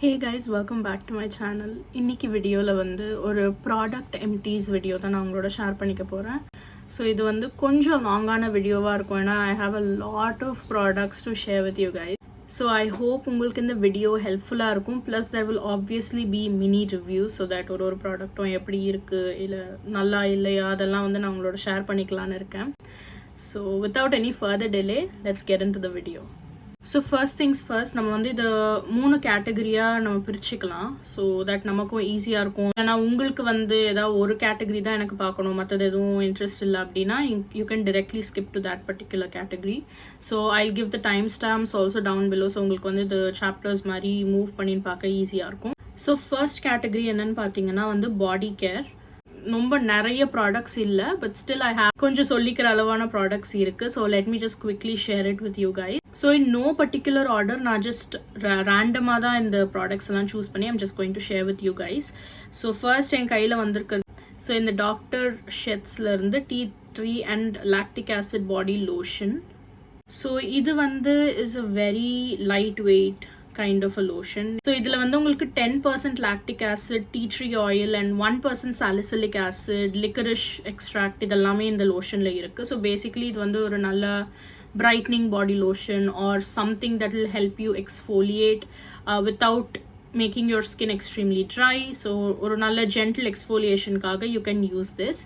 Hey guys, welcome back to my channel. இன்னைக்கு வீடியோவில் ஒரு ப்ராடக்ட் எம்டிஸ் வீடியோ தான் நான் உங்களோட ஷேர் பண்ணிக்க போகிறேன். ஸோ இது கொஞ்சம் லாங்கான வீடியோவாக இருக்கும், ஏன்னா I have a lot of products to share with you guys. So I hope உங்களுக்கு இந்த வீடியோ ஹெல்ப்ஃபுல்லாக இருக்கும். Plus there will obviously be mini review, so that ஒரு ப்ராடக்ட்டும் எப்படி இருக்குது இல்லை நல்லா இல்லையா அதெல்லாம் நான் உங்களோட ஷேர் பண்ணிக்கலான்னு இருக்கேன். So without any further delay, let's get in to the video. So first things first, நம்ம இதை 3 கேட்டகரியாக நம்ம பிரிச்சுக்கலாம். ஸோ தட் நமக்கும் ஈஸியாக இருக்கும். ஏன்னா உங்களுக்கு ஏதாவது ஒரு கேட்டகரி தான் எனக்கு பார்க்கணும், மற்றது எதுவும் இன்ட்ரெஸ்ட் இல்லை அப்படின்னா you can directly skip to that particular category. So I give the time stamps also down below. So உங்களுக்கு இது சாப்டர்ஸ் மாதிரி மூவ் பண்ணின்னு பார்க்க ஈஸியாக இருக்கும். ஸோ ஃபர்ஸ்ட் கேட்டகரி என்னன்னு பார்த்தீங்கன்னா பாடி கேர். ரொம்ப நிறைய ப்ராடக்ட்ஸ் இல்லை, பட் ஸ்டில் ஐ ஹேவ் கொஞ்சம் சொல்லிக்கிற அளவான ப்ராடக்ட்ஸ் இருக்குது. So let me just quickly share it with you guys. So in no particular order, நான் ஜஸ்ட் ரேண்டமாக தான் இந்த ப்ராடக்ட்ஸ் எல்லாம் சூஸ் பண்ணி I'm just going to share with you guys. So first என் கையில் வந்திருக்கிறது, ஸோ இந்த டாக்டர் ஷெட்ஸ்லேருந்து tea tree and lactic acid body lotion. So இது is a very light weight kind of a lotion. So இதுல உங்களுக்கு 10% lactic acid, tea tree oil and 1% salicylic acid, licorice extract இதெல்லாமே இந்த லோஷன்ல இருக்கு. So basically இது ஒரு நல்ல brightening body lotion or something that will help you exfoliate without making your skin extremely dry. So ஒரு நல்ல gentle exfoliation காக you can use this.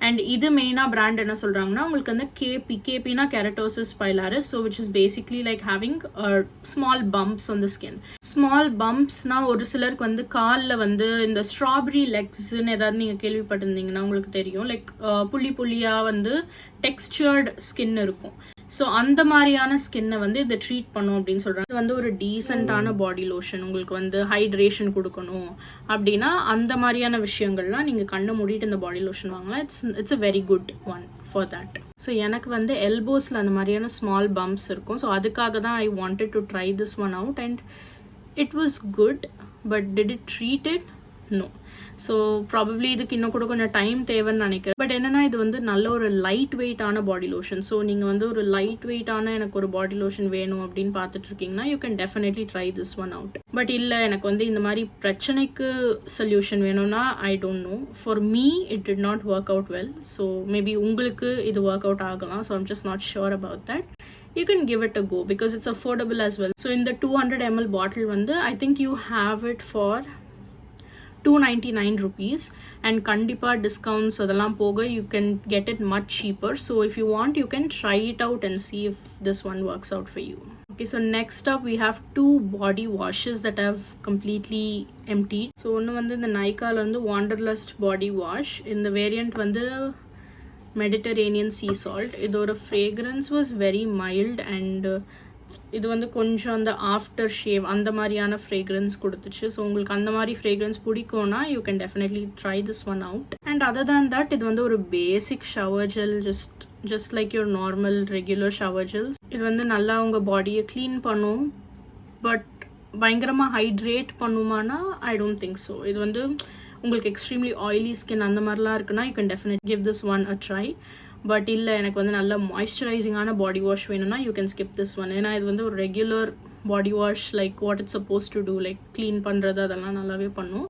And இது மெயினாக பிராண்ட் என்ன சொல்கிறாங்கன்னா, உங்களுக்கு கேபினா keratosis pilaris. So which is basically like having small bumps on the skin. Small பம்ப்ஸ்னால் ஒரு சிலருக்கு காலில் இந்த ஸ்ட்ராபெரி லெக்ஸ்ன்னு ஏதாவது நீங்கள் கேள்விப்பட்டிருந்தீங்கன்னா உங்களுக்கு தெரியும். லைக் புள்ளி புள்ளியாக டெக்ஸ்சர்டு ஸ்கின் இருக்கும். ஸோ அந்த மாதிரியான ஸ்கின்னை இதை ட்ரீட் பண்ணும் அப்படின்னு சொல்கிறாங்க. இது ஒரு டீசெண்டான பாடி லோஷன். உங்களுக்கு ஹைட்ரேஷன் கொடுக்கணும் அப்படின்னா அந்த மாதிரியான விஷயங்கள்லாம் நீங்கள் கண்ணை மூடிட்டு இந்த பாடி லோஷன் வாங்கலாம். It's a very good one for that. So எனக்கு எல்போஸில் அந்த மாதிரியான ஸ்மால் பம்ப்ஸ் இருக்கும். ஸோ அதுக்காக தான் I wanted to try this one out and it was good. But did it treat it? No. So probably இதுக்கு இன்னும் கூட கொஞ்சம் டைம் தேவைன்னு நினைக்கிறேன். பட் என்னன்னா இது நல்ல ஒரு லைட் வெயிட்டான பாடி லோஷன். ஸோ நீங்கள் ஒரு லைட் வெயிட்டான எனக்கு ஒரு பாடி லோஷன் வேணும் அப்படின்னு பார்த்துட்டு இருக்கீங்கன்னா you can definitely try this one out. But இல்லை எனக்கு இந்த மாதிரி பிரச்சனைக்கு சொல்யூஷன் வேணும்னா ஐ don't know. For me it did not work out well. So maybe உங்களுக்கு இது ஒர்க் அவுட் ஆகலாம். So I'm just not sure about that. You can give it a go because it's affordable as well. So in the 200 ml bottle I think you have it for 299 rupees and kandipa discounts adallam poga you can get it much cheaper. So if you want, you can try it out and see if this one works out for you. Okay, so next up we have 2 body washes that I've completely emptied. So one the Nykaa la Wanderlust body wash. In the variant Mediterranean sea salt. Idoda fragrance was very mild and இது கொஞ்சம் அந்த after shave அந்த மாதிரியான fragrance கொடுத்துச்சு. So உங்களுக்கு அந்த மாதிரி fragrance பிடிக்கும்னா you can definitely try this one out. And other than that இது ஒரு basic shower gel, just like your normal regular shower gels. இது நல்லா உங்கள் பாடியை க்ளீன் பண்ணும். பட் பயங்கரமாக ஹைட்ரேட் பண்ணுமானா ஐ டோன்ட் திங்க் ஸோ. இது உங்களுக்கு எக்ஸ்ட்ரீம்லி ஆயிலி ஸ்கின் அந்த மாதிரிலாம் இருக்குன்னா you can definitely give this one a try. But இல்லை எனக்கு நல்ல மாய்ஸ்சரைசிங்கான பாடி வாஷ் வேணும்னா you can skip this one. ஏன்னா இது ஒரு regular body wash like what it's supposed to do, like clean பண்ணுறது அதெல்லாம் நல்லாவே பண்ணும்.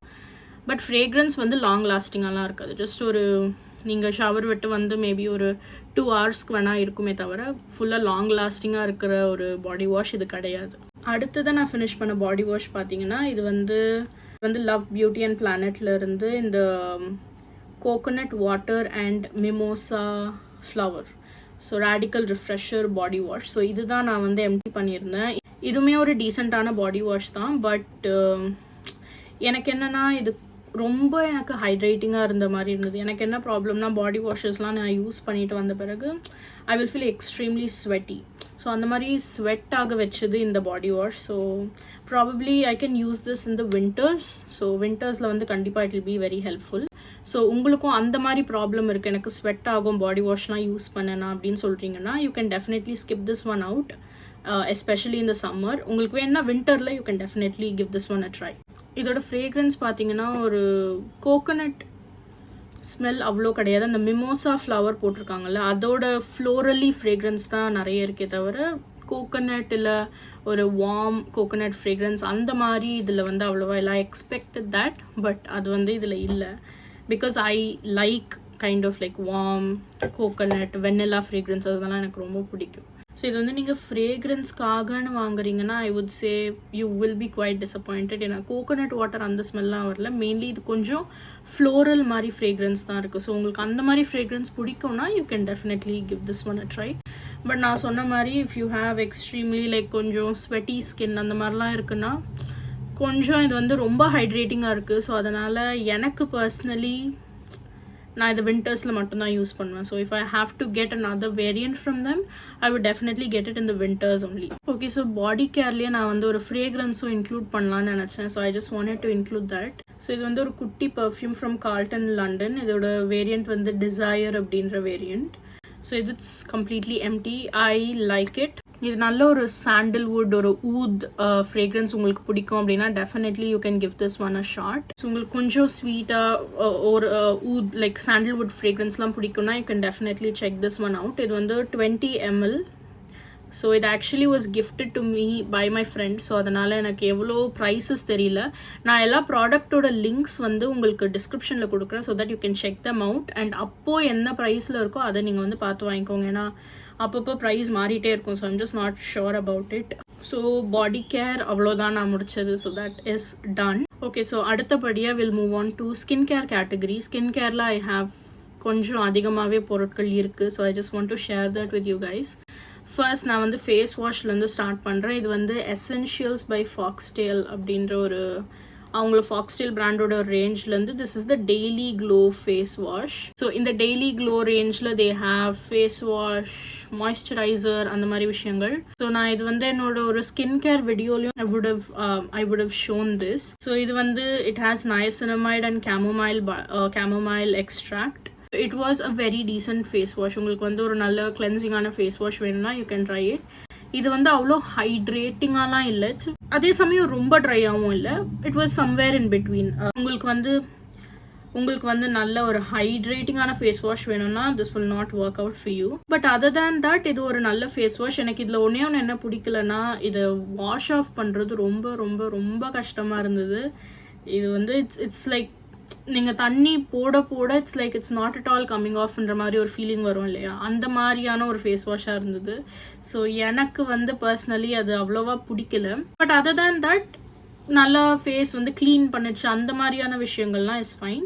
பட் ஃப்ரேக்ரன்ஸ் லாங் லாஸ்டிங்காலாம் இருக்காது. ஜஸ்ட் நீங்கள் ஷவர் விட்டு மேபி ஒரு 2 ஹவர்ஸ்க்கு வேணால் இருக்குமே தவிர ஃபுல்லாக லாங் லாஸ்டிங்காக இருக்கிற ஒரு பாடி வாஷ் இது கிடையாது. அடுத்ததான் நான் ஃபினிஷ் பண்ண பாடி வாஷ் பார்த்தீங்கன்னா இது லவ் பியூட்டி அண்ட் பிளானட்ல இருந்து இந்த coconut water and mimosa flower. So radical refresher body wash. So இதுதான் நான் எம்டி பண்ணியிருந்தேன். இதுவுமே ஒரு டீசெண்டான பாடி வாஷ் தான். பட் எனக்கு என்னென்னா இது ரொம்ப எனக்கு ஹைட்ரேட்டிங்காக இருந்த மாதிரி இருந்தது. எனக்கு என்ன ப்ராப்ளம்னா பாடி வாஷஸ்லாம் நான் யூஸ் பண்ணிட்டு வந்த பிறகு I will feel extremely sweaty. So அந்த மாதிரி ஸ்வெட் ஆக வச்சது இந்த body wash. So probably I can use this in the winters. So வின்டர்ஸில் கண்டிப்பாக it will be very helpful. So உங்களுக்கும் அந்த மாதிரி ப்ராப்ளம் இருக்குது, எனக்கு ஸ்வெட் ஆகும் பாடி வாஷ்லாம் யூஸ் பண்ணேனா அப்படின்னு சொல்கிறீங்கன்னா you can definitely skip this one out, especially இந்த சம்மர். உங்களுக்கு வேணுன்னா வின்டரில் you can definitely give this one a try. இதோட ஃப்ரேக்ரன்ஸ் பார்த்தீங்கன்னா ஒரு கோகோனட் ஸ்மெல் அவ்வளோ கிடையாது. அந்த மிமோசா ஃப்ளவர் போட்டிருக்காங்கல்ல அதோட ஃப்ளோரலி ஃப்ரேக்ரன்ஸ் தான் நிறைய இருக்கே தவிர கோகனட் இல்லை ஒரு வார்ம் கோகனட் ஃப்ரேக்ரன்ஸ் அந்த மாதிரி இதில் வந்து அவ்வளோவா இல்லை. ஐ எக்ஸ்பெக்டட் தட், பட் அது வந்து இதில் இல்லை. Because I like kind of like warm coconut vanilla fragrance அதெல்லாம் எனக்கு ரொம்ப பிடிக்கும். ஸோ இது வந்து நீங்கள் ஃப்ரேக்ரன்ஸ்க்காகன்னு வாங்குறீங்கன்னா I would say you will be quite disappointed. ஏன்னா கோகோனட் வாட்டர் அந்த ஸ்மெல்லாம் வரல. மெயின்லி இது கொஞ்சம் ஃப்ளோரல் மாதிரி ஃப்ரேக்ரன்ஸ் தான் இருக்குது. ஸோ உங்களுக்கு அந்த மாதிரி ஃப்ரேக்ரன்ஸ் பிடிக்கும்னா you can definitely give this one a try. But நான் சொன்ன மாதிரி if you have extremely like கொஞ்சம் ஸ்வெட்டி ஸ்கின் அந்த மாதிரிலாம் இருக்குன்னா கொஞ்சம் இது வந்து ரொம்ப ஹைட்ரேட்டிங்காக இருக்குது. ஸோ அதனால் எனக்கு பர்சனலி நான் இது வின்டர்ஸில் மட்டும்தான் யூஸ் பண்ணுவேன். So if I have to get another variant from them I would definitely get it in the winters only. Okay, so body கேர்லேயே நான் வந்து ஒரு ஃப்ரேக்ரன்ஸும் இன்க்ளூட் பண்ணலான்னு நினச்சேன். So I just wanted to include that. So இது வந்து ஒரு குட்டி பர்ஃப்யூம் ஃப்ரம் கார்ல்டன் லண்டன். இதோட வேரியண்ட் வந்து டிசையர் அப்படின்ற variant. So it's completely empty. I like it. இது நல்ல ஒரு சாண்டில்வுட் ஒரு ஊத் ஃப்ரேக்ரன்ஸ் உங்களுக்கு பிடிக்கும் அப்படின்னா definitely you can give this one a shot. So உங்களுக்கு கொஞ்சம் ஸ்வீட்டாக ஒரு ஊத் லைக் சாண்டில்வுட் ஃப்ரேக்ரன்ஸ்லாம் பிடிக்கும்னா you can definitely check this one out. இது வந்து 20 ml. ஸோ இது actually was gifted to me by my friend. So அதனால் எனக்கு எவ்வளோ ப்ரைஸஸ் தெரியல. நான் எல்லா ப்ராடக்டோட லிங்க்ஸ் வந்து உங்களுக்கு டிஸ்கிரிப்ஷனில் கொடுக்குறேன். So that you can check them out. And அப்போது என்ன ப்ரைஸில் இருக்கோ அதை நீங்கள் வந்து பார்த்து வாங்கிக்கோங்க. ஏன்னா அப்பப்போ ப்ரைஸ் மாறிட்டே இருக்கும். So I'm just not sure about it. So body care அவ்வளோதான் நான் முடிச்சது. So that is done. Okay, so அடுத்தபடியாக will move on to skin care category. Skin கேரில் ஐ ஹாவ் கொஞ்சம் அதிகமாகவே பொருட்கள் இருக்குது. So I just want to share that with you guys. First நான் வந்து ஃபேஸ் வாஷ்லேருந்து ஸ்டார்ட் பண்ணுறேன். இது வந்து எசென்ஷியல்ஸ் பை ஃபாக்ஸ்டேல் அப்படின்ற ஒரு அவங்கள ஃபாக்ஸ்டேல் பிராண்டோட ரேஞ்ச்லேருந்து this is the daily glow face wash. So இந்த டெய்லி க்ளோ ரேஞ்சில் they have face wash, moisturiser அந்த மாதிரி விஷயங்கள். ஸோ நான் இது வந்து என்னோட ஒரு ஸ்கின் கேர் வீடியோலையும் I would have shown this. So இது வந்து it has niacinamide and chamomile extract. It was a very decent face wash. உங்களுக்கு வந்து ஒரு நல்ல கிளென்சிங்கான ஃபேஸ் வாஷ் வேணும்னா யூ கேன் ட்ரை இட். இது வந்து அவ்வளோ ஹைட்ரேட்டிங்காலாம் இல்லை, அதே சமயம் ரொம்ப ட்ரையாகவும் இல்லை. It was somewhere in between. உங்களுக்கு வந்து நல்ல ஒரு ஹைட்ரேட்டிங்கான ஃபேஸ் வாஷ் வேணும்னா this will not work out for you. But other than that இது ஒரு நல்ல ஃபேஸ் வாஷ். எனக்கு இதில் ஒன்று என்ன பிடிக்கலன்னா இதை வாஷ் ஆஃப் பண்ணுறது ரொம்ப ரொம்ப ரொம்ப கஷ்டமாக இருந்தது. இது வந்து இட்ஸ் லைக் நீங்கள் தண்ணி போட it's like it's not at all coming ஆஃப்ன்ற மாதிரி ஒரு ஃபீலிங் வரும் இல்லையா, அந்த மாதிரியான ஒரு ஃபேஸ் வாஷாக இருந்தது. ஸோ எனக்கு வந்து பர்சனலி அது அவ்வளோவா பிடிக்கல. பட் அதர் தேன் தட் நல்லா ஃபேஸ் வந்து க்ளீன் பண்ணிச்சு, அந்த மாதிரியான விஷயங்கள்லாம் is fine.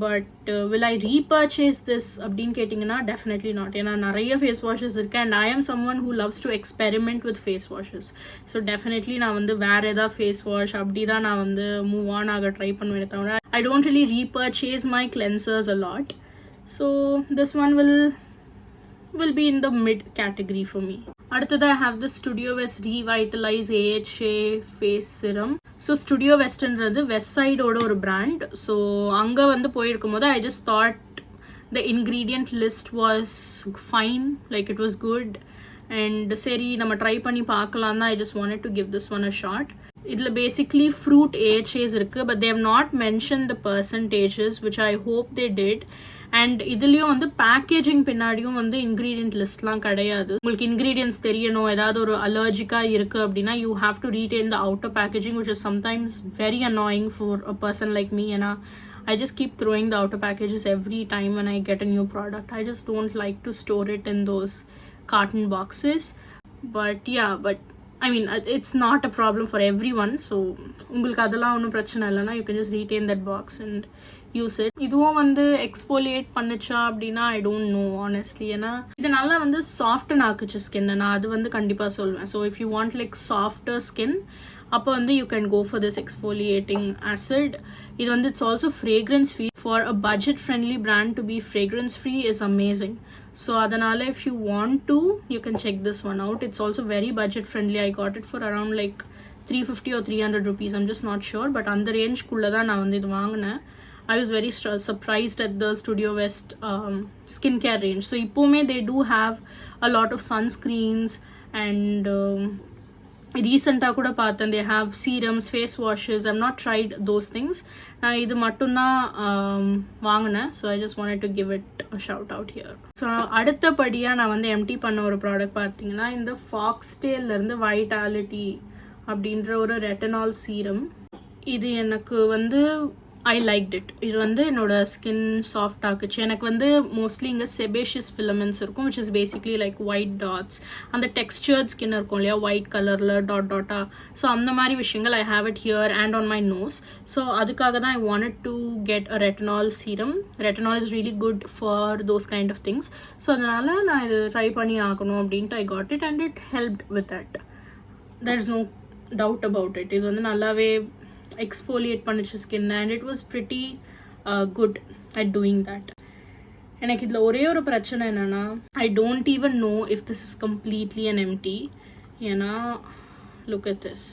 But will I repurchase this அப்படின்னு கேட்டிங்கன்னா டெஃபினெட்லி நாட். ஏன்னா நிறைய ஃபேஸ் வாஷஸ் இருக்குது and I am someone who loves to experiment with face washes. So definitely நான் வந்து வேறு ஏதாவது ஃபேஸ் வாஷ் அப்படி தான் நான் வந்து மூவ் ஆன் ஆக ட்ரை பண்ணுவேன் தவிர I don't really repurchase my cleansers a lot. So this one will be in the mid category for me. அடுத்தது I have the Studio West Revitalize AHA face serum. So Studio Westன்றது west சைடோட ஒரு brand. So அங்கே வந்து போயிருக்கும் போது I just thought the ingredient list was fine, like it was good. And சரி நம்ம ட்ரை பண்ணி பார்க்கலாம் தான் I just wanted to give this one a shot. இதில் பேசிக்லி ஃப்ரூட் AHAs இருக்குது, but they have not mentioned the percentages, which I hope they did. And இதுலேயும் வந்து packaging பின்னாடியும் வந்து இன்க்ரீடியன்ட் லிஸ்ட்லாம் கிடையாது. உங்களுக்கு இன்க்ரீடியன்ஸ் தெரியணும், ஏதாவது ஒரு அலர்ஜிக்காக இருக்குது அப்படின்னா you have to retain the outer packaging, which is sometimes very annoying for a person like me. ஏன்னா I just keep throwing the outer packages every time when I get a new product. I just don't like to store it in those carton boxes. But yeah, I mean, it's not a problem for everyone. So உங்களுக்கு அதெல்லாம் ஒன்றும் பிரச்சனை இல்லைனா you can just retain that box and use it. இதுவும் வந்து exfoliate பண்ணுச்சா அப்படின்னா ஐ don't no honestly. ஏன்னா இது நல்லா வந்து சாஃப்டன் ஆக்குச்சு ஸ்கின், நான் அது வந்து கண்டிப்பாக சொல்வேன். So if you want like softer skin அப்போ வந்து you can go for this exfoliating acid. இது வந்து it's also fragrance free. For a budget friendly brand to be fragrance free is amazing. So adanaala if you want to you can check this one out. It's also very budget friendly. I got it for around like 350 or 300 rupees. I'm just not sure, but அந்த range குள்ள தான் நான் வந்து இது வாங்குனேன். I was very surprised at the Studio West skincare range. So இப்போமே they do have a lot of sunscreens and ரீசெண்டாக கூட பார்த்தேன், they have serums, face washes. I'm not tried those things. நான் இது மட்டும்தான் வாங்கினேன். So I just wanted to give it a shout out here. So அடுத்தபடியாக நான் வந்து எம்டி பண்ண ஒரு ப்ராடக்ட் பார்த்தீங்கன்னா இந்த ஃபாக்ஸ்டேல்லேருந்து வைட்டாலிட்டி அப்படின்ற ஒரு ரெட்டனால் சீரம். இது எனக்கு வந்து ஐ லைக்ட் இட். இது வந்து என்னோட ஸ்கின் சாஃப்ட் ஆக்குச்சு. எனக்கு வந்து மோஸ்ட்லி இங்கே செபேஷியஸ் ஃபிலமெண்ட்ஸ் இருக்கும், which is basically like white dots. அந்த டெக்ஸ்டர்ட் ஸ்கின் இருக்கும் இல்லையா, ஒயிட் கலரில் டாட்டாக. ஸோ அந்த மாதிரி விஷயங்கள் I have it here and on my nose. So அதுக்காக தான் I wanted to get a retinol serum. Retinol is really good for those kind of things. So அதனால் நான் இது ட்ரை பண்ணி ஆகணும் அப்படின்ட்டு I got it and it helped with that. There is no doubt about it. இது வந்து நல்லாவே exfoliate பண்ணிச்சு skin and it was pretty good at doing that. எனக்கு இதில் ஒரே ஒரு பிரச்சனை என்னென்னா, I don't even know if this is completely an empty. ஏன்னா look at this.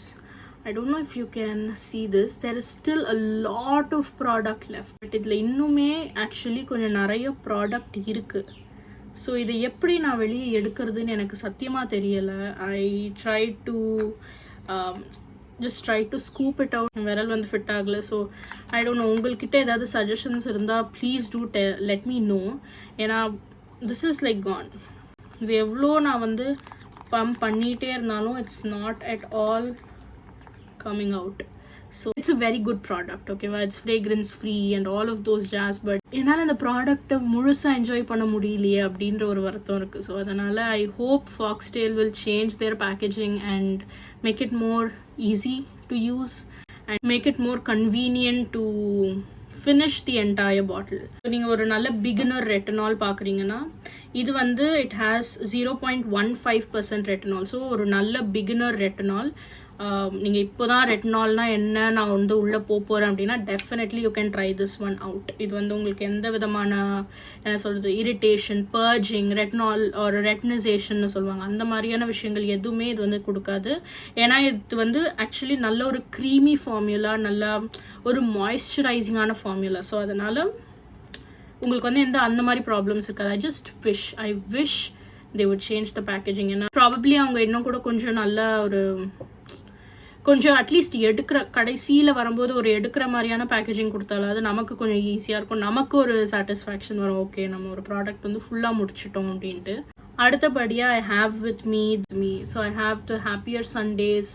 I don't know if you can see this. There is still a lot of product left. But இதில் இன்னுமே actually கொஞ்சம் நிறைய product இருக்குது. So இதை எப்படி நான் வெளியே எடுக்கிறதுன்னு எனக்கு சத்தியமாக தெரியலை. I tried to just try to scoop it out. விரல் வந்து ஃபிட் ஆகலை. ஸோ ஐ டோன்ட் நோ, உங்கள்கிட்ட ஏதாவது சஜஷன்ஸ் இருந்தால் please do let me know. ஏன்னா திஸ் இஸ் லைக் கான். இது எவ்வளோ நான் வந்து பம்ப் பண்ணிகிட்டே இருந்தாலும் it's not at all coming out. So it's a very good product, ஓகேவா? It's fragrance free and all of those ஜாஸ். பட் என்னால் அந்த ப்ராடக்டை முழுசாக என்ஜாய் பண்ண முடியலையே அப்படின்ற ஒரு வருத்தம் இருக்குது. ஸோ அதனால் I hope Foxtale will change their packaging and make it more easy to use and make it more convenient to finish the entire bottle. நீங்கள் ஒரு நல்ல பிகினர் ரெட்டனால் பார்க்குறீங்கன்னா இது வந்து it has 0.15% ரெட்டனால். ஸோ ஒரு நல்ல beginner retinol. நீங்கள் இப்போ தான் ரெட்டனால்னால் என்ன நான் வந்து உள்ளே போகிறேன் அப்படின்னா definitely you can try this one out. இது வந்து உங்களுக்கு எந்த விதமான என்ன சொல்கிறது இரிட்டேஷன், பர்ஜிங், ரெட்டனால் ஒரு ரெட்னிசேஷன்னு சொல்லுவாங்க, அந்த மாதிரியான விஷயங்கள் எதுவுமே இது வந்து கொடுக்காது. ஏன்னா இது வந்து ஆக்சுவலி நல்ல ஒரு க்ரீமி ஃபார்முலா, நல்ல ஒரு மாய்ஸ்சரைசிங்கான ஃபார்முலா. ஸோ அதனால் உங்களுக்கு வந்து எந்த அந்த மாதிரி ப்ராப்ளம்ஸ் இருக்காது. I wish they would change the packaging. ஏன்னா ப்ராபப்ளி அவங்க இன்னும் கூட கொஞ்சம் நல்ல ஒரு கொஞ்சம் அட்லீஸ்ட் எடுக்கிற கடைசியில் வரும்போது ஒரு எடுக்கிற மாதிரியான பேக்கேஜிங் கொடுத்தாலும் அது நமக்கு கொஞ்சம் ஈஸியாக இருக்கும், நமக்கு ஒரு சாட்டிஸ்ஃபேக்ஷன் வரும். ஓகே, நம்ம ஒரு ப்ராடக்ட் வந்து ஃபுல்லாக முடிச்சிட்டோம் அப்படின்ட்டு. அடுத்தபடியாக I have with me so I have the happier Sundays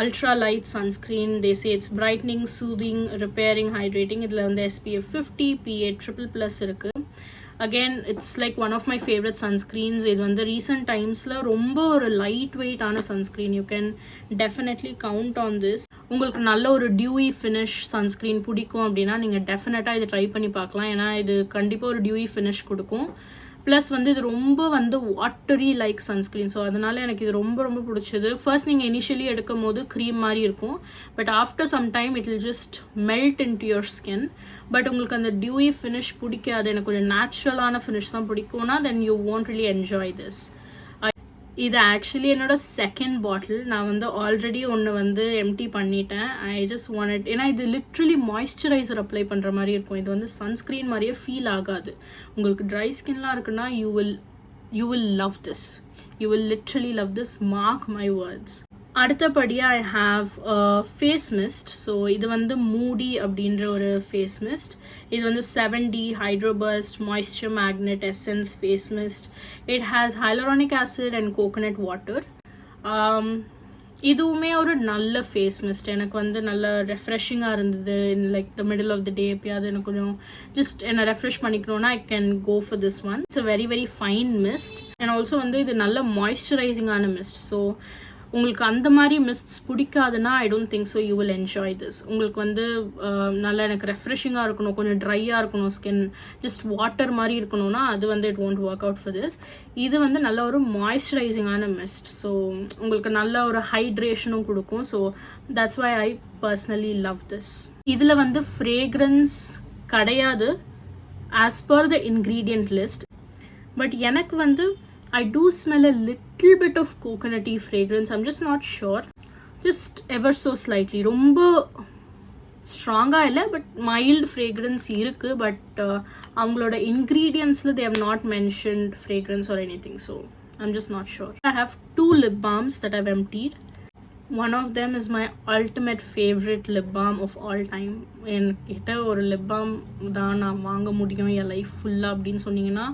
ultra light sunscreen. They say it's brightening, soothing, repairing, hydrating. இதில் வந்து SPF 50 PA++ இருக்கு. Again it's like one of my favourite sunscreens. இது வந்து ரீசெண்ட் டைம்ஸில் ரொம்ப ஒரு light வெயிட்டான sunscreen. You can definitely count on this. உங்களுக்கு நல்ல ஒரு டியூயி ஃபினிஷ் சன்ஸ்க்ரீன் பிடிக்கும் அப்படின்னா நீங்கள் டெஃபினட்டாக இதை ட்ரை பண்ணி பார்க்கலாம். ஏன்னா இது கண்டிப்பாக ஒரு டியூயி ஃபினிஷ் கொடுக்கும். ப்ளஸ் வந்து இது ரொம்ப வந்து வாட்டரி லைக் சன்ஸ்க்ரீன். ஸோ அதனால் எனக்கு இது ரொம்ப ரொம்ப பிடிச்சது. ஃபர்ஸ்ட் நீங்கள் இனிஷியலி எடுக்கும் போது க்ரீம் மாதிரி இருக்கும், but after some time it will just melt into your skin. But உங்களுக்கு அந்த டியூயி ஃபினிஷ் பிடிக்காது, எனக்கு கொஞ்சம் நேச்சுரலான ஃபினிஷ் தான் பிடிக்கும்னா then you won't really enjoy this. இது ஆக்சுவலி என்னோட செகண்ட் பாட்டில். நான் வந்து ஆல்ரெடி ஒன்று வந்து எம்டி பண்ணிட்டேன். ஐ ஜஸ்ட் வாண்டட், ஏன்னா இது லிட்ரலி மாய்ஸ்சரைசர் அப்ளை பண்ணுற மாதிரி இருக்கும். இது வந்து சன்ஸ்க்ரீன் மாதிரியே ஃபீல் ஆகாது. உங்களுக்கு ட்ரை ஸ்கின்லாம் இருக்குன்னா you will love this. You will literally love this, mark my words. அடுத்தபடியாக I have face mist. So இது வந்து மூடி அப்படின்ற ஒரு ஃபேஸ் மிஸ்ட். இது வந்து 7D hydroburst moisture magnet essence face mist. It has hyaluronic acid and coconut water. இதுவுமே ஒரு நல்ல ஃபேஸ் மிஸ்ட். எனக்கு வந்து நல்ல ரெஃப்ரெஷிங்காக இருந்தது. Like the middle of the day எப்பயாவது எனக்கு கொஞ்சம் ஜஸ்ட் என்னை ரெஃப்ரெஷ் பண்ணிக்கணும்னா I can go for this one. It's a very very fine mist and also வந்து இது நல்ல மாய்ஸ்சரைசிங்கான மிஸ்ட். ஸோ உங்களுக்கு அந்த மாதிரி மிஸ்ட்ஸ் பிடிக்காதுன்னா I don't think so you will enjoy this. உங்களுக்கு வந்து நல்லா எனக்கு ரெஃப்ரெஷிங்காக இருக்கணும், கொஞ்சம் ட்ரையாக இருக்கணும் ஸ்கின், ஜஸ்ட் வாட்டர் மாதிரி இருக்கணும்னா அது வந்து it won't work out for this. இது வந்து நல்ல ஒரு மாய்ஸ்சரைசிங்கான மிஸ்ட். ஸோ உங்களுக்கு நல்ல ஒரு ஹைட்ரேஷனும் கொடுக்கும். So that's why I personally love this. இதில் வந்து ஃப்ரேக்ரன்ஸ் கிடையாது as per the ingredient list. But எனக்கு வந்து I do smell a little bit of coconutty fragrance. I'm just not sure. Just ever so slightly. ரொம்ப ஸ்ட்ராங்காக இல்லை, but mild fragrance இருக்குது. But அவங்களோட இன்க்ரீடியன்ஸில் they have not mentioned fragrance or anything. So I'm just not sure. I have 2 lip balms that I've emptied. One of them is my ultimate favorite lip balm of all time. என்கிட்ட ஒரு lip balm தான் நான் வாங்க முடியும் என் life ஃபுல்லாக அப்படின்னு சொன்னீங்கன்னா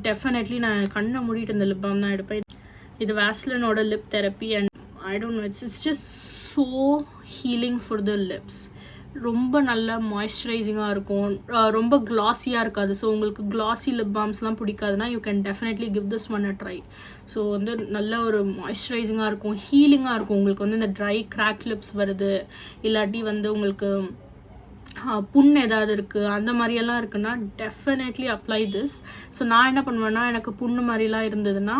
definitely நான் கண்ணை மூடிட்டு இந்த லிப் பாம் தான் எடுப்பேன். இது வேஸ்லினோட lip therapy and I don't know, it's just so healing for the lips. ரொம்ப நல்ல மாய்ஸ்சரைசிங்காக இருக்கும், ரொம்ப க்ளாஸியாக இருக்காது. ஸோ உங்களுக்கு க்ளாஸி லிப் பாம்ஸ்லாம் பிடிக்காதுன்னா you can definitely give this one a try. So வந்து நல்ல ஒரு மாய்ஸ்சரைசிங்காக இருக்கும், ஹீலிங்காக இருக்கும். உங்களுக்கு வந்து இந்த ட்ரை கிராக் லிப்ஸ் வருது, இல்லாட்டி வந்து உங்களுக்கு புண் ஏதாவது இருக்குது, அந்த மாதிரியெல்லாம் இருக்குன்னா டெஃபினெட்லி அப்ளை திஸ். ஸோ நான் என்ன பண்ணுவேன்னா, எனக்கு புண்ணு மாதிரிலாம் இருந்ததுன்னா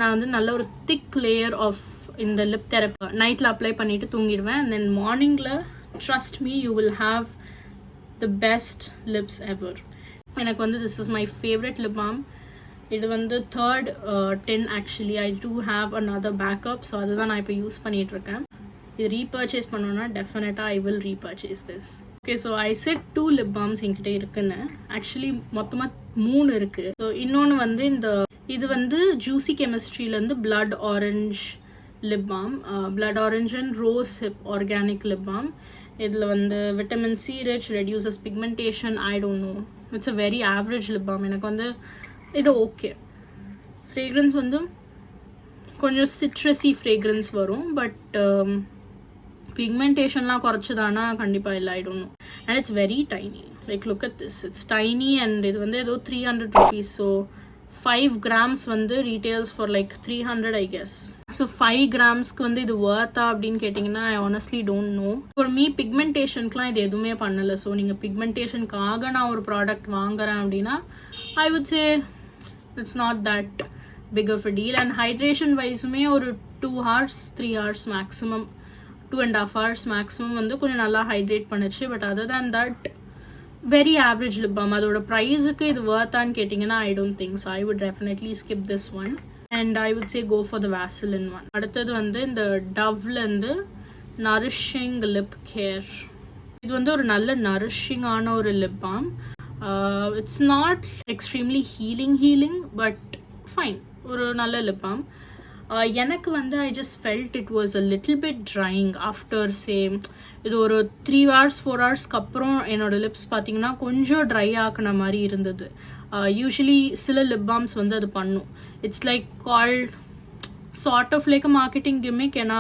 நான் வந்து நல்ல ஒரு திக் லேயர் ஆஃப் இந்த லிப் தெரப்பி நைட்டில் அப்ளை பண்ணிவிட்டு தூங்கிடுவேன். அண்ட் தென் மார்னிங்கில் trust me, you will have the best lips ever. எனக்கு வந்து this is my favorite lip balm. இது வந்து 3rd tin actually. I do have another backup, so அதுதான் நான் இப்போ யூஸ் பண்ணிகிட்ருக்கேன். இது ரீபர்ச்சேஸ் பண்ணோன்னா டெஃபினட்டாக I will repurchase this. Okay, so I said 2 lip balms என்கிட்ட இருக்குன்னு. ஆக்சுவலி மொத்தமாக 3 இருக்குது. ஸோ இன்னொன்று வந்து இது வந்து juicy கெமிஸ்ட்ரியிலேருந்து blood orange lip balm, blood orange and rose hip organic lip balm. இதில் வந்து vitamin C rich, reduces pigmentation. I don't no, it's a very average lip balm. எனக்கு வந்து இது ஓகே. ஃப்ரேக்ரன்ஸ் வந்து கொஞ்சம் சிட்ரஸி ஃப்ரேக்ரன்ஸ் வரும், பட் பிக்மெண்டேஷன்லாம் குறைச்சதானா கண்டிப்பாக இல்லை. I don't know. And it's very tiny. Like look at this, it's tiny. And இது வந்து ஏதோ 300 rupees. ஸோ 5 grams வந்து retails for like 300 I guess. So 5 gramsக்கு வந்து இது வர்த்தா அப்படின்னு கேட்டிங்கன்னா I honestly don't know. For me பிக்மெண்டேஷனுக்குலாம் இது எதுவுமே பண்ணலை. ஸோ நீங்கள் பிக்மெண்டேஷனுக்காக நான் ஒரு ப்ராடக்ட் வாங்குறேன் அப்படின்னா I would say it's not that big of a deal. And hydration வைஸுமே ஒரு 2 hours 3 hours maximum, 2.5 hours maximum வந்து கொஞ்சம் நல்லா ஹைட்ரேட் பண்ணுச்சு. But other than that very average lip balm. அதோட ப்ரைஸுக்கு இது வர்த்தான்னு கேட்டிங்கன்னா I don't think so. I would definitely skip this one and I would say go for the Vaseline one. அடுத்தது வந்து இந்த டவ்லேருந்து நரிஷிங் லிப் கேர். இது வந்து ஒரு நல்ல நரிஷிங்கான ஒரு lip balm. It's not extremely healing but fine, ஒரு நல்ல லிப் பாம். எனக்கு வந்து I just felt it was a little bit drying after same. இது ஒரு 3 hours 4 ஹவர்ஸ்க்கு அப்புறம் என்னோடய லிப்ஸ் பார்த்திங்கன்னா கொஞ்சம் ட்ரை ஆக்கின மாதிரி இருந்தது. யூஸ்வலி சில லிப் பாம்ஸ் வந்து அது பண்ணும். It's like called sort of like a marketing gimmick. ஏன்னா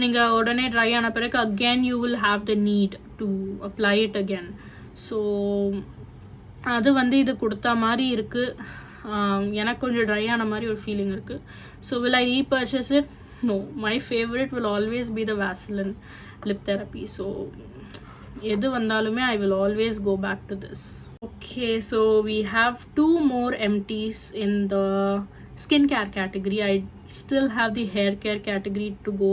நீங்கள் உடனே ட்ரை ஆன பிறகு again you will have the need to apply it again. So அது வந்து இது கொடுத்தா மாதிரி இருக்குது. எனக்கு கொஞ்சம் ட்ரை ஆன மாதிரி ஒரு ஃபீலிங் இருக்குது. So will I repurchase it? No. My favourite will always be the Vaseline lip therapy. So எது வந்தாலுமே I will always go back to this. Okay, so we have 2 more empties in the skincare category. I still have the hair care category to go.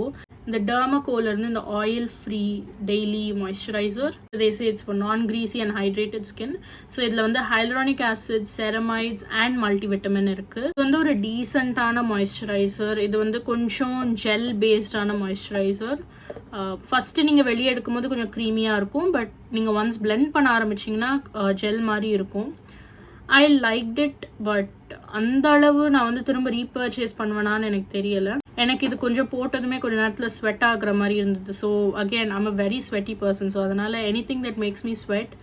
The Dermaco in the oil free daily moisturizer. They say it's for non-greasy and hydrated skin. So idla vanda hyaluronic acid, ceramides and multivitamin irukku. Idu vanda oru decent ana moisturizer. Idu vanda konjam gel based ana moisturizer. First நீங்கள் வெளியே எடுக்கும்போது கொஞ்சம் க்ரீமியாக இருக்கும், but நீங்கள் once blend பண்ண ஆரம்பிச்சிங்கன்னா gel மாதிரி இருக்கும். ஐ லைக்ட் இட், பட் அந்த அளவு நான் வந்து திரும்ப ரீபர்ச்சேஸ் பண்ணுவேனான்னு எனக்கு தெரியலை. எனக்கு இது கொஞ்சம் போட்டதுமே கொஞ்சம் நேரத்தில் ஸ்வெட் ஆகுற மாதிரி இருந்தது. So again I'm a very sweaty person. So அதனால் anything that makes me sweat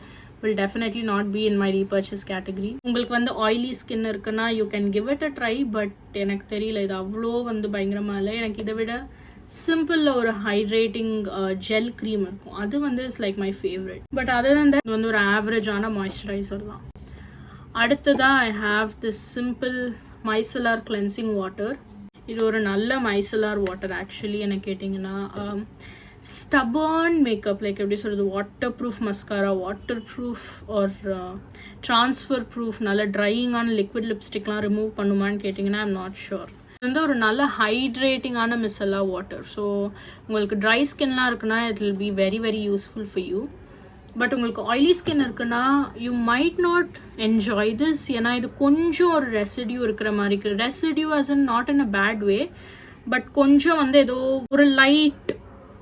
will definitely not be in my repurchase category. உங்களுக்கு வந்து ஆயிலி ஸ்கின் இருக்குன்னா you can give it a try, but எனக்கு தெரியல இது அவ்வளோ வந்து பயங்கரமாக இல்லை. எனக்கு இதை விட சிம்பிளில் ஒரு ஹைட்ரேட்டிங் ஜெல் க்ரீம் இருக்கும், அது வந்து it's like my favourite. But other than that வந்து ஒரு ஆவரேஜான மாய்ஸ்சரைசர் தான். அடுத்ததான் I have this Simple micellar cleansing water. இது ஒரு நல்ல மைசலார் வாட்டர் ஆக்சுவலி. எனக்கு கேட்டிங்கன்னா ஸ்டபர்ன் மேக்கப் லைக் எப்படி சொல்கிறது, water proof mascara, water proof R transfer proof நல்ல ட்ரையிங்கான லிக்விட் லிப்ஸ்டிக்லாம் ரிமூவ் பண்ணுமான்னு கேட்டிங்கன்னா ஐம் நாட் ஷுர். இது வந்து ஒரு நல்ல ஹைட்ரேட்டிங்கான மிசல்லா வாட்டர். ஸோ உங்களுக்கு ட்ரை ஸ்கின்லாம் இருக்குன்னா it will be very very useful for you. But உங்களுக்கு ஆயிலி ஸ்கின் இருக்குன்னா you might not enjoy this. ஏன்னா இது கொஞ்சம் ஒரு ரெசிடியூ இருக்கிற மாதிரி இருக்குது. Residue as in not in a bad way, but கொஞ்சம் வந்து ஏதோ ஒரு லைட்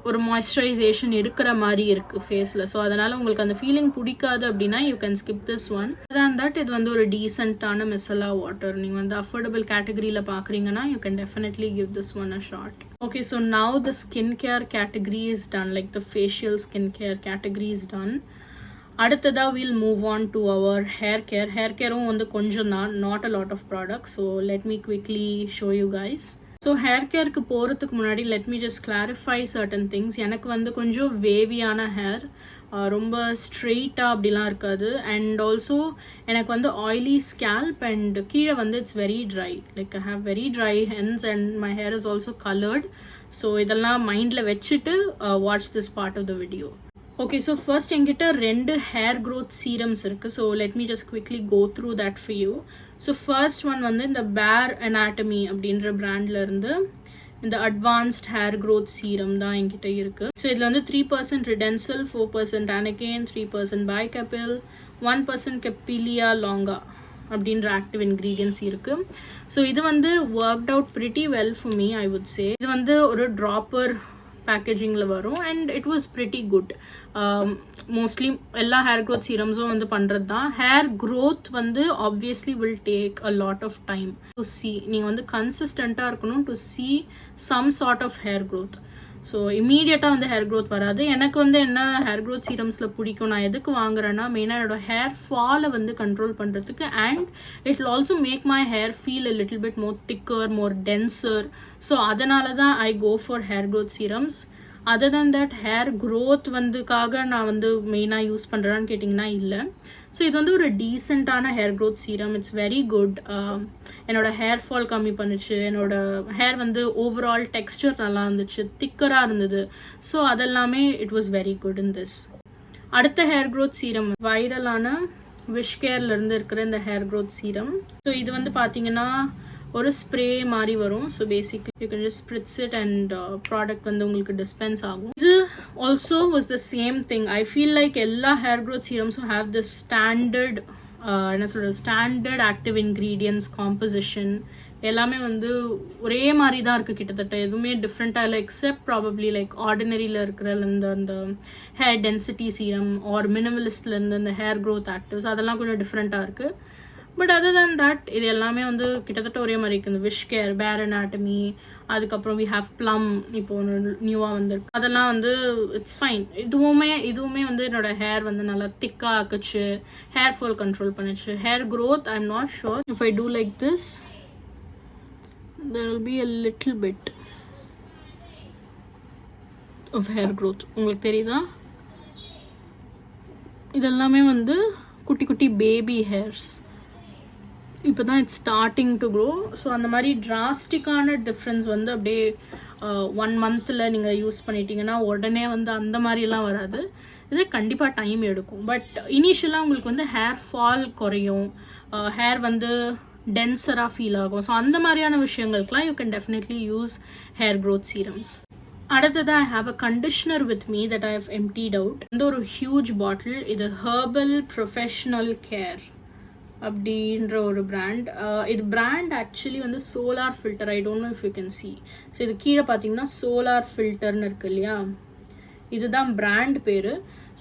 ஒரு மாய்ஸ்சரைசேஷன் இருக்கிற மாதிரி இருக்குது ஃபேஸில். ஸோ அதனால் உங்களுக்கு அந்த ஃபீலிங் பிடிக்காது அப்படின்னா you can skip this one. அதான் தட் இது வந்து ஒரு டீசெண்டான மிசலா வாட்டர். நீங்கள் வந்து அஃபோர்டபுள் கேட்டகரியில் பார்க்குறீங்கன்னா you can definitely give this one a shot. Okay, so now the skincare category is done, like the facial skincare category is done. அடுத்ததா we'll move on to our hair care. Hair careum வந்து கொஞ்சம் தான், not a lot of products. So let me quickly show you guys. So hair கேருக்கு போகிறதுக்கு முன்னாடி let me just clarify certain things. எனக்கு வந்து கொஞ்சம் வேவியான ஹேர், ரொம்ப ஸ்ட்ரெயிட்டாக அப்படிலாம் இருக்காது. அண்ட் ஆல்சோ எனக்கு வந்து ஆயிலி ஸ்கேல்ப் அண்ட் கீழே வந்து it's very dry. Like I have very dry ends and my hair is also coloured. So இதெல்லாம் மைண்டில் வச்சுட்டு watch this part of the video. Okay, so first என்கிட்ட 2 ஹேர் க்ரோத் சீரம்ஸ் இருக்குது. So let me just quickly go through that for you. So first one வந்து இந்த பேர் anatomy அப்படின்ற பிராண்ட்லேருந்து இந்த அட்வான்ஸ்ட் ஹேர் க்ரோத் சீரம் தான் என்கிட்ட இருக்குது. ஸோ இதில் வந்து 3% ரிடென்சல், 4% ஆனகேன், 3% பைகப்பில், 1% கெப்பிலியா லாங்கா அப்படின்ற ஆக்டிவ் இன்க்ரீடியன்ஸ் இருக்குது. ஸோ இது வந்து worked out pretty well for me I would say. இது வந்து ஒரு ட்ராப்பர் பேக்கேஜிங்கில் வரும் and it was pretty good. Mostly எல்லா ஹேர் க்ரோத் சீரம்ஸும் வந்து பண்ணுறது தான். ஹேர் க்ரோத் வந்து obviously will take a lot of time to see. நீங்கள் வந்து கன்சிஸ்டண்ட்டாக இருக்கணும் to see some sort of hair growth. So இமீடியட்டாக வந்து ஹேர் க்ரோத் வராது. எனக்கு வந்து என்ன ஹேர் க்ரோத் சீரம்ஸில் பிடிக்கும், நான் எதுக்கு வாங்குறேன்னா மெயினாக என்னோடய ஹேர் ஃபாலை வந்து கண்ட்ரோல் பண்ணுறதுக்கு and it will also make my hair feel a little bit more thicker, more denser. So அதனால தான் I go for hair growth serums. Other than that hair growth வந்துக்காக நான் வந்து மெயினாக யூஸ் பண்ணுறேன்னு கேட்டிங்கன்னா இல்லை. ஸோ இது வந்து ஒரு டீசெண்டான hair growth serum. It's very good. என்னோடய ஹேர் ஃபால் கம்மி பண்ணிச்சு, என்னோடய ஹேர் வந்து ஓவரால் டெக்ஸ்டர் நல்லா இருந்துச்சு, திக்கராக இருந்தது. ஸோ அதெல்லாமே it was very good in this. அடுத்த ஹேர் க்ரோத் சீரம் வைரலான விஷ்-கேர்லேருந்து இருக்கிற இந்த ஹேர் க்ரோத் சீரம். ஸோ இது வந்து பார்த்தீங்கன்னா ஒரு ஸ்ப்ரே மாதிரி வரும். So basically you can just spritz it and product வந்து உங்களுக்கு டிஸ்பென்ஸ் ஆகும். இது also was the same thing. I feel like எல்லா ஹேர் க்ரோத் சீரம்ஸும் ஹேவ் தி ஸ்டாண்டர்ட் என்ன சொல்கிறது, ஸ்டாண்டர்ட் ஆக்டிவ் இன்க்ரீடியன்ஸ் காம்போசிஷன் எல்லாமே வந்து ஒரே மாதிரி தான் இருக்குது கிட்டத்தட்ட. எதுவுமே டிஃப்ரெண்ட்டாக இல்லை எக்ஸப்ட் ப்ராபப்ளி லைக் ஆர்டினரியில் இருக்கிற அந்த ஹேர் டென்சிட்டி சீரம் ஆர் மினிமலிஸ்ட்லேருந்து இந்த ஹேர் க்ரோத் ஆக்டிவ்ஸ் அதெல்லாம் கொஞ்சம் டிஃப்ரெண்ட்டாக இருக்குது. பட் அதர் தேன் தட் இது எல்லாமே வந்து கிட்டத்தட்ட ஒரே மாதிரி இருக்குது. இந்த விஷ்-கேர், பேர் அனாட்டமி, அதுக்கப்புறம் வி ஹாவ் ப்ளம் இப்போ ஒன்று நியூவாக வந்துருக்கு. அதெல்லாம் வந்து இட்ஸ் ஃபைன். இதுவுமே வந்து என்னோட ஹேர் வந்து நல்லா திக்காக ஆக்குச்சு, ஹேர் ஃபால் கண்ட்ரோல் பண்ணிச்சு. Hair growth I am not sure if I do like this there will be a little bit of hair growth. உங்களுக்கு தெரியுதா? இதெல்லாமே வந்து குட்டி குட்டி பேபி ஹேர்ஸ். இப்போ தான் it's starting to grow. So அந்த மாதிரி டிராஸ்டிக்கான டிஃப்ரென்ஸ் வந்து அப்படியே 1 மந்தில் நீங்கள் யூஸ் பண்ணிட்டீங்கன்னா உடனே வந்து அந்த மாதிரிலாம் வராது. இது கண்டிப்பாக டைம் எடுக்கும். பட் இனிஷியலாக உங்களுக்கு வந்து ஹேர் ஃபால் குறையும், ஹேர் வந்து டென்சராக ஃபீல் ஆகும். ஸோ அந்த மாதிரியான விஷயங்களுக்குலாம் you can definitely use hair growth serums. அடுத்ததாக I have a conditioner with me that I have emptied out. வந்து ஒரு ஹியூஜ் பாட்டில். இது ஹெர்பல் ப்ரொஃபஷ்னல் கேர் அப்படின்ற ஒரு பிராண்ட். இது பிராண்ட் ஆக்சுவலி வந்து solar filter. I don't know if you can see. So இது கீழே பார்த்தீங்கன்னா சோலார் ஃபில்டர்னு இருக்கு இல்லையா, இதுதான் பிராண்ட் பேர்.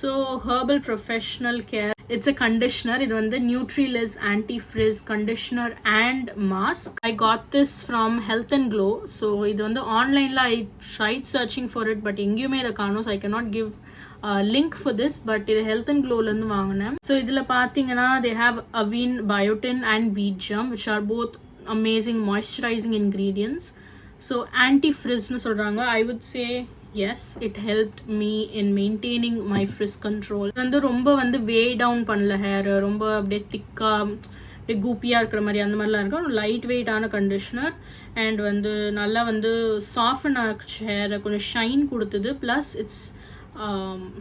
So herbal professional care, it's a conditioner. இது வந்து Nutrilis anti frizz conditioner and mask. I got this from Health and Glow. So இது வந்து ஆன்லைனில் I tried searching for it, but எங்கேயுமே இதை காணும். So I cannot give link for this, but இது Health and க்ளோலேருந்து வாங்கினேன். ஸோ இதில் பார்த்தீங்கன்னா they have avena, biotin and wheat germ which are both amazing moisturizing ingredients. So anti ஃப்ரிஸ்ன்னு சொல்கிறாங்க. ஐ would say yes, it helped me in maintaining my frizz control. வந்து ரொம்ப வந்து வே down பண்ணல ஹேர், ரொம்ப அப்படியே திக்காக அப்படியே கூப்பியாக இருக்கிற மாதிரி அந்த மாதிரிலாம் இருக்கும். லைட் வெயிட்டான கண்டிஷ்னர் அண்ட் வந்து நல்லா வந்து சாஃபன் ஆச்சு ஹேரை, கொஞ்சம் ஷைன் கொடுத்தது. Plus it's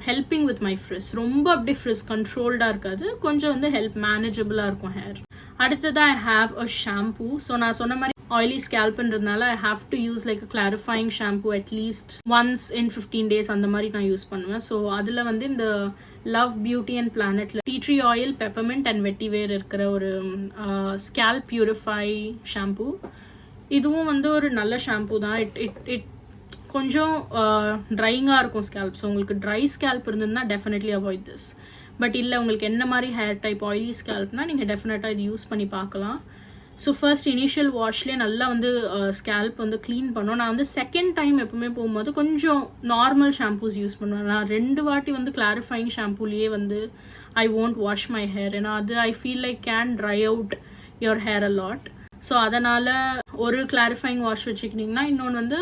helping with my frizz. ரொம்ப அப்படியே ஃப்ரிஸ் கண்ட்ரோல்டாக இருக்காது, கொஞ்சம் வந்து ஹெல்ப் மேனேஜபிளாக இருக்கும் ஹேர். அடுத்ததாக I have a shampoo. So நான் சொன்ன மாதிரி ஆயிலி ஸ்கேல்ப்ன்றதுனால I have to use like a clarifying shampoo at least once in 15 days அந்த மாதிரி நான் யூஸ் பண்ணுவேன். ஸோ அதில் வந்து இந்த லவ் பியூட்டி அண்ட் பிளானட்ல tea tree oil, peppermint and வெட்டிவேர் இருக்கிற ஒரு ஸ்கேல்ப் பியூரிஃபை ஷாம்பூ. இதுவும் வந்து ஒரு நல்ல ஷாம்பூ தான். இட் கொஞ்சம் ட்ரைங்காக இருக்கும் ஸ்கேல்ப். ஸோ உங்களுக்கு ட்ரை ஸ்கேல்ப் இருந்ததுன்னா டெஃபினெட்லி அவாய்ட் திஸ். பட் இல்லை உங்களுக்கு என்ன மாதிரி ஹேர் டைப் ஆயிலி ஸ்கேல்ப்னால் நீங்கள் டெஃபினட்டாக இது யூஸ் பண்ணி பார்க்கலாம். ஸோ ஃபர்ஸ்ட் இனிஷியல் வாஷ்லேயே நல்லா வந்து ஸ்கேல்ப் வந்து க்ளீன் பண்ணோம். நான் வந்து செகண்ட் டைம் எப்பவுமே போகும்போது கொஞ்சம் நார்மல் ஷாம்பூஸ் யூஸ் பண்ணுவேன். நான் 2 வாட்டி வந்து கிளாரிஃபைங் ஷாம்பூலேயே வந்து ஐ won't வாஷ் மை ஹேர். ஏன்னா அது ஐ feel like can try out your hair a lot. So அதனால் ஒரு கிளாரிஃபைங் வாஷ் வச்சுக்கிட்டிங்கன்னா இன்னொன்று வந்து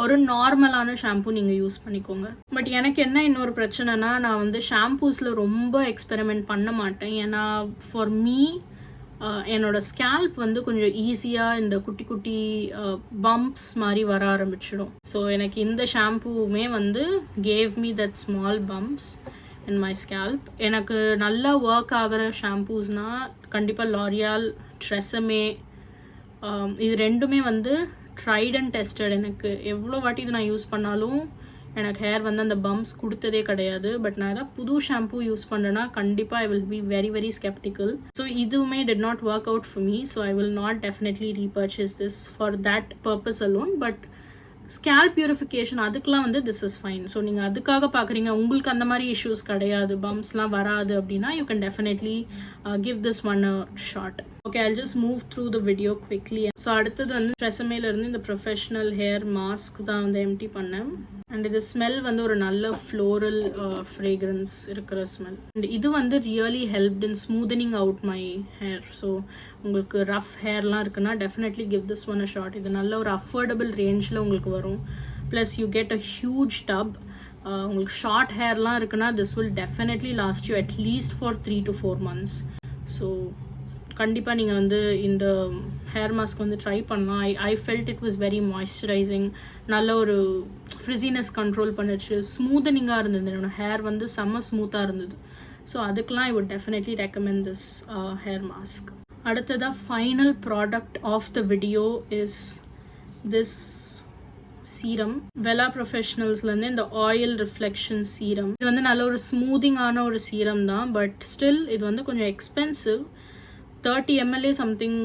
ஒரு நார்மலான ஷாம்பூ நீங்கள் யூஸ் பண்ணிக்கோங்க. பட் எனக்கு என்ன இன்னொரு பிரச்சனைனா, நான் வந்து ஷாம்பூஸில் ரொம்ப எக்ஸ்பெரிமெண்ட் பண்ண மாட்டேன். ஏன்னா ஃபார் மீ என்னோடய ஸ்கேல்ப் வந்து கொஞ்சம் ஈஸியாக இந்த குட்டி குட்டி பம்ப்ஸ் மாதிரி வர ஆரம்பிச்சிடும். ஸோ எனக்கு இந்த ஷாம்பூவுமே வந்து gave me that small bumps in my scalp. எனக்கு நல்லா ஒர்க் ஆகிற ஷாம்பூஸ்னால் கண்டிப்பாக லாரியால், ட்ரெஸமே, இது ரெண்டுமே வந்து ட்ரைட் அண்ட் டெஸ்டட். எனக்கு எவ்வளோ வாட்டி இது நான் யூஸ் பண்ணாலும் எனக்கு ஹேர் வந்து அந்த பம்ப்ஸ் கொடுத்ததே கிடையாது. பட் நான் ஏதாவது புது ஷாம்பூ யூஸ் பண்ணேன்னா கண்டிப்பாக I will be very very skeptical. So இதுவுமே did not work out for me. So I will not definitely repurchase this for that purpose alone. But scalp purification அதுக்கெலாம் வந்து திஸ் இஸ் ஃபைன். ஸோ நீங்கள் அதுக்காக பார்க்குறீங்க, உங்களுக்கு அந்த மாதிரி issues கிடையாது, பம்ப்ஸ்லாம் வராது அப்படின்னா you can definitely give this one a shot. Okay, I'll just move through the video quickly. So அடுத்தது வந்து ட்ரெஸமேலேருந்து இந்த ப்ரொஃபஷ்னல் ஹேர் மாஸ்க் தான் வந்து எம்டி பண்ணேன். அண்ட் இது ஸ்மெல் வந்து ஒரு நல்ல ஃப்ளோரல் ஃப்ரேக்ரன்ஸ் இருக்கிற ஸ்மெல். அண்ட் இது வந்து really helped in smoothening out my hair. So உங்களுக்கு ரஃப் ஹேர்லாம் இருக்குன்னா definitely give this one a shot. இது நல்ல ஒரு அஃபோர்டபுள் ரேஞ்சில் உங்களுக்கு வரும். Plus you get a huge tub. உங்களுக்கு ஷார்ட் ஹேர்லாம் இருக்குன்னா this will definitely last you at least for 3 to 4 months. So கண்டிப்பாக நீங்கள் வந்து இந்த ஹேர் மாஸ்க் வந்து ட்ரை பண்ணலாம். I felt it was very moisturising. நல்ல ஒரு ஃப்ரிஸினஸ் கண்ட்ரோல் பண்ணிடுச்சு, ஸ்மூதனிங்காக இருந்தது, என்னோடய ஹேர் வந்து செம்ம ஸ்மூத்தாக இருந்தது. ஸோ அதுக்கெலாம் I would definitely recommend this hair mask. அடுத்ததாக final product of the video is this serum. Wella ப்ரொஃபஷனல்ஸ்லேருந்து இந்த ஆயில் ரிஃப்ளெக்ஷன் சீரம். இது வந்து நல்ல ஒரு ஸ்மூதிங்கான ஒரு சீரம் தான். பட் ஸ்டில் இது வந்து கொஞ்சம் எக்ஸ்பென்சிவ். 30 ml சம்திங்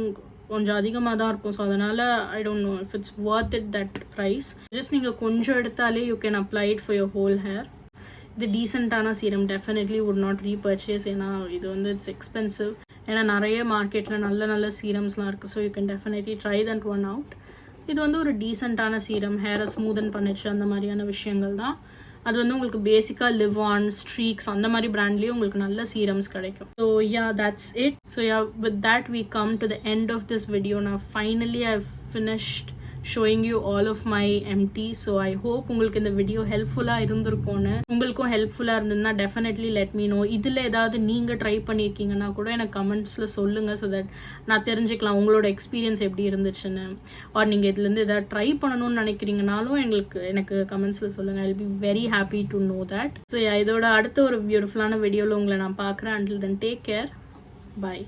கொஞ்சம் அதிகமாக தான் இருக்கும். ஸோ அதனால் I don't know if it's worth it that price. Just நீங்கள் கொஞ்சம் எடுத்தாலே you can apply it for your whole hair. இது டீசெண்டான serum, definitely would not repurchase. ஏன்னா இது வந்து இட்ஸ் எக்ஸ்பென்சிவ். ஏன்னா நிறைய மார்க்கெட்டில் நல்ல நல்ல சீரம்ஸ்லாம் இருக்குது. So you can definitely try that one out. இது வந்து ஒரு டீசெண்டான சீரம், ஹேரை ஸ்மூதன் பண்ணிச்சு, அந்த மாதிரியான விஷயங்கள் தான். அது வந்து உங்களுக்கு பேசிக்காக லிவ் ஆன், ஸ்ட்ரீக்ஸ் அந்த மாதிரி பிராண்ட்லேயும் உங்களுக்கு நல்ல சீரம்ஸ் கிடைக்கும். So yeah, that's it. So yeah, with that we come to the end of this video. Now finally I've finished showing you all of my empty. So I hope உங்களுக்கு இந்த video ஹெல்ப்ஃபுல்லாக இருந்திருக்கும்னு. உங்களுக்கும் ஹெல்ப்ஃபுல்லாக இருந்ததுன்னா definitely let me no. இதில் ஏதாவது நீங்கள் ட்ரை பண்ணியிருக்கீங்கன்னா கூட எனக்கு கமெண்ட்ஸில் சொல்லுங்கள். ஸோ தட் நான் தெரிஞ்சுக்கலாம் உங்களோட எக்ஸ்பீரியன்ஸ் எப்படி இருந்துச்சுன்னு. ஆர் நீங்கள் இதுலேருந்து எதாவது ட்ரை பண்ணணும்னு நினைக்கிறீங்கனாலும் எனக்கு கமெண்ட்ஸில் சொல்லுங்கள். I will be very happy to know that. So இதோட அடுத்த ஒரு பியூட்டிஃபுல்லான வீடியோவில் உங்களை நான் பார்க்குறேன். Until then take care. By.